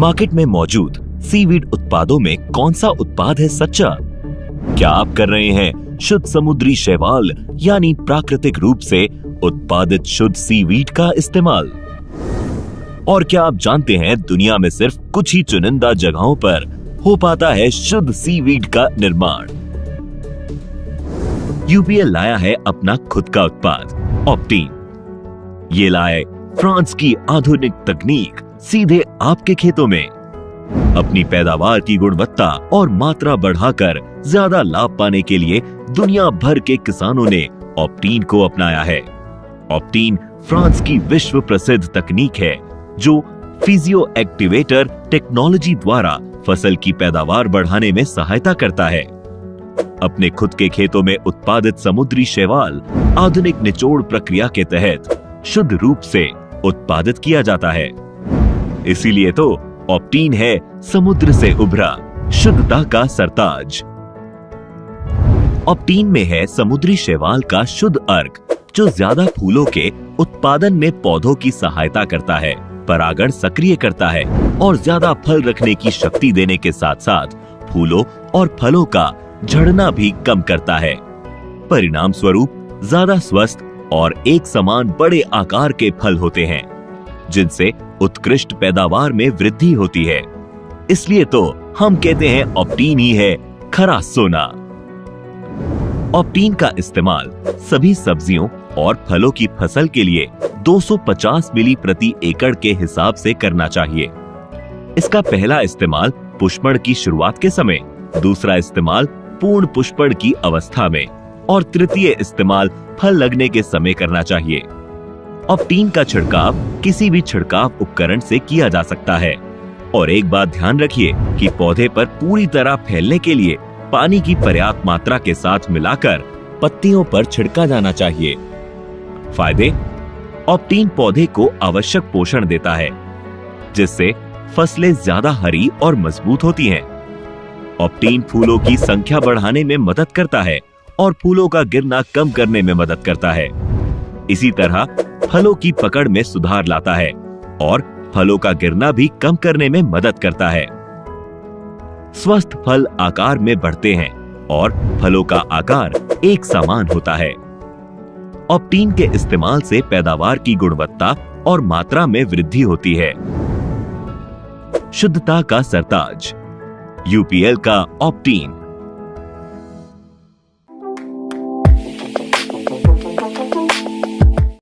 Market में मौजूद seaweed उत्पादों में कौन सा उत्पाद है सच्चा? क्या आप कर रहे हैं शुद्ध समुद्री शैवाल यानी प्राकृतिक रूप से उत्पादित शुद्ध सीवीड का इस्तेमाल? और क्या आप जानते हैं दुनिया में सिर्फ कुछ ही चुनिंदा जगहों पर हो पाता है शुद्ध सीवीड का निर्माण? यूपीएल लाया है अपना खुद का उत्पाद ऑप्टीन। ये लाए फ्रांस की आधुनिक तकनीक सीधे आपके खेतों में। अपनी पैदावार की गुणवत्ता और मात्रा बढ़ाकर ज्यादा लाभ पाने के लिए दुनिया भर के किसानों ने ऑप्टीन को अपनाया है। ऑप्टीन फ्रांस की विश्व प्रसिद्ध तकनीक है जो फिजियो एक्टिवेटर टेक्नोलॉजी द्वारा फसल की पैदावार बढ़ाने में सहायता करता है। अपने खुद के खेतों में उत्पादित समुद्री शैवाल आधुनिक निचोड़ प्रक्रिया के तहत शुद्ध रूप से उत्पादित किया जाता है। इसीलिए तो ऑप्टीन है समुद्र से उभरा शुद्धता का सरताज। ऑप्टीन में है समुद्री शैवाल का शुद्ध अर्क जो ज्यादा फूलों के उत्पादन में पौधों की सहायता करता है, परागण सक्रिय करता है और ज्यादा फल रखने की शक्ति देने के साथ साथ फूलों और फलों का झड़ना भी कम करता है। परिणाम स्वरूप ज्यादा स्वस्थ और एक समान बड़े आकार के फल होते हैं जिनसे उत्कृष्ट पैदावार में वृद्धि होती है। इसलिए तो हम कहते हैं ऑप्टीन ही है खरा सोना। ऑप्टीन का इस्तेमाल सभी सब्जियों और फलों की फसल के लिए 250 मिली प्रति एकड़ के हिसाब से करना चाहिए। इसका पहला इस्तेमाल पुष्पण की शुरुआत के समय, दूसरा इस्तेमाल पूर्ण पुष्पण की अवस्था में और तृतीय इस्तेमाल फल लगने के समय करना चाहिए। ऑप्टीन का छिड़काव किसी भी छिड़काव उपकरण से किया जा सकता है। और एक बात ध्यान रखिए कि पौधे पर पूरी तरह फैलने के लिए पानी की पर्याप्त मात्रा के साथ मिलाकर पत्तियों पर छिड़का जाना चाहिए। फायदे: ऑप्टीन पौधे को आवश्यक पोषण देता है जिससे फसलें ज्यादा हरी और मजबूत होती हैं। ऑप्टीन फूलों की संख्या बढ़ाने में मदद करता है और फूलों का गिरना कम करने में मदद करता है। इसी तरह फलों की पकड़ में सुधार लाता है और फलों का गिरना भी कम करने में मदद करता है। स्वस्थ फल आकार में बढ़ते हैं और फलों का आकार एक समान होता है। ऑप्टीन के इस्तेमाल से पैदावार की गुणवत्ता और मात्रा में वृद्धि होती है। शुद्धता का सरताज यूपीएल का ऑप्टीन